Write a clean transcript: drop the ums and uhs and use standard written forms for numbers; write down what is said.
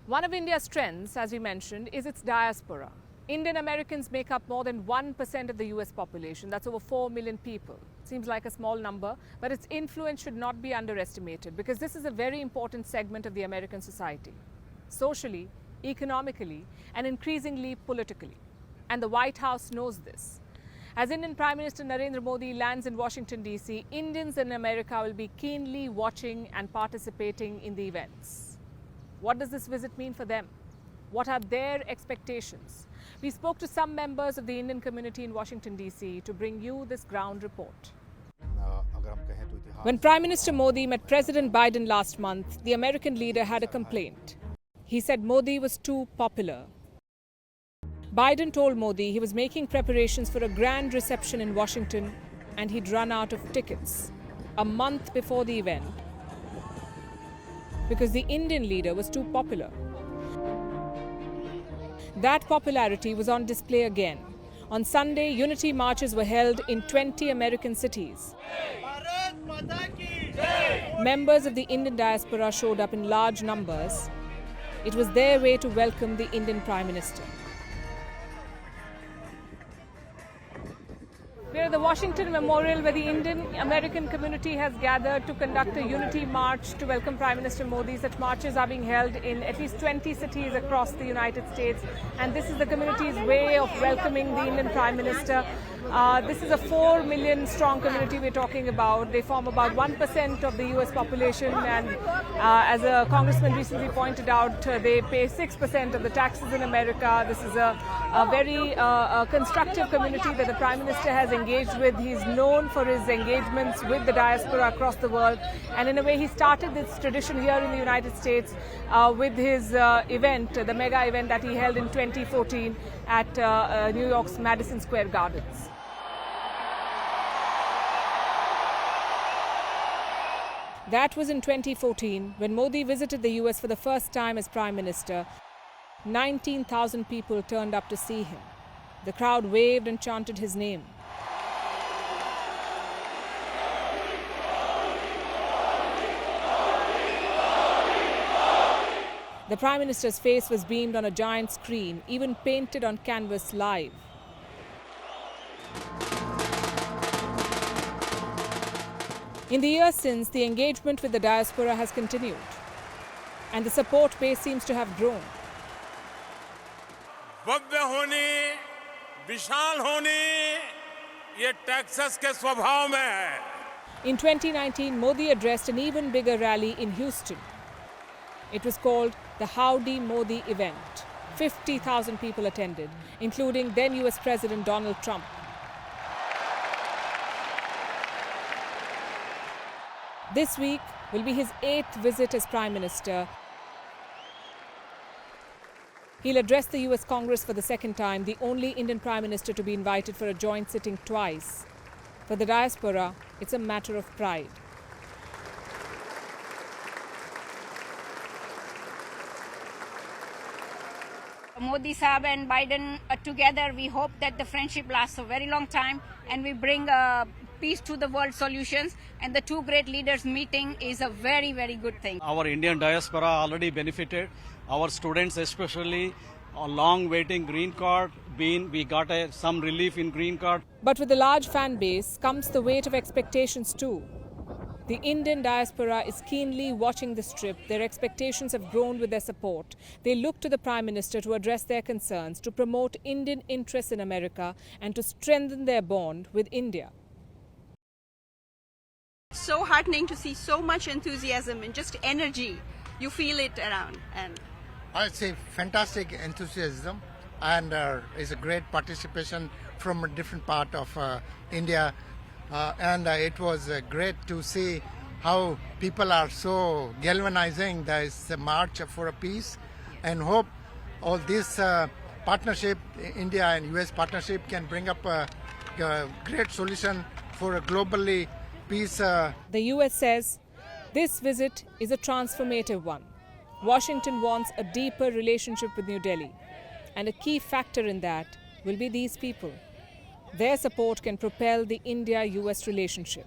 One of India's strengths, as we mentioned, is its diaspora. Indian Americans make up more than 1% of the US population. That's over 4 million people. Seems like a small number, but its influence should not be underestimated because this is a very important segment of the American society. Socially, economically, and increasingly politically. And the White House knows this. As Indian Prime Minister Narendra Modi lands in Washington, D.C., Indians in America will be keenly watching and participating in the events. What does this visit mean for them? What are their expectations? We spoke to some members of the Indian community in Washington, D.C. to bring you this ground report. When Prime Minister Modi met President Biden last month, the American leader had a complaint. He said Modi was too popular. Biden told Modi he was making preparations for a grand reception in Washington and he'd run out of tickets a month before the event because the Indian leader was too popular. That popularity was on display again. On Sunday, unity marches were held in 20 American cities. Members of the Indian diaspora showed up in large numbers. It was their way to welcome the Indian Prime Minister. We're at the Washington Memorial where the Indian American community has gathered to conduct a unity march to welcome Prime Minister Modi. Such marches are being held in at least 20 cities across the United States. And this is the community's way of welcoming the Indian Prime Minister. This is a 4 million strong community we're talking about. They form about 1% of the US population, and as a congressman recently pointed out, they pay 6% of the taxes in America. This is a very constructive community that the Prime Minister has engaged with. He's known for his engagements with the diaspora across the world, and in a way he started this tradition here in the United States with his event, the mega event that he held in 2014 at New York's Madison Square Gardens. That was in 2014 when Modi visited the US for the first time as Prime Minister. 19,000 people turned up to see him. The crowd waved and chanted his name. The Prime Minister's face was beamed on a giant screen, even painted on canvas live. In the years since, the engagement with the diaspora has continued, and the support base seems to have grown. भव्य होने, विशाल होने, ये Texas के स्वभाव में है. In 2019, Modi addressed an even bigger rally in Houston. It was called the Howdy Modi event. 50,000 people attended, including then US President Donald Trump. This week will be his 8th visit as Prime Minister. He'll address the US Congress for the second time, the only Indian Prime Minister to be invited for a joint sitting twice. For the diaspora, it's a matter of pride. Modi Saab and Biden together, we hope that the friendship lasts a very long time and we bring peace to the world solutions, and the two great leaders meeting is a very, very good thing. Our Indian diaspora already benefited. Our students especially, a long waiting green card, we got some relief in green card. But with a large fan base comes the weight of expectations too. The Indian diaspora is keenly watching this trip. Their expectations have grown with their support. They look to the Prime Minister to address their concerns, to promote Indian interests in America, and to strengthen their bond with India. So heartening to see so much enthusiasm and just energy. You feel it around. And I'd say fantastic enthusiasm, and it's a great participation from a different part of India. And it was great to see how people are so galvanizing this march for a peace, and hope all this partnership, India and US partnership, can bring up a great solution for a globally peace. The US says this visit is a transformative one. Washington wants a deeper relationship with New Delhi, and a key factor in that will be these people. Their support can propel the India-US relationship.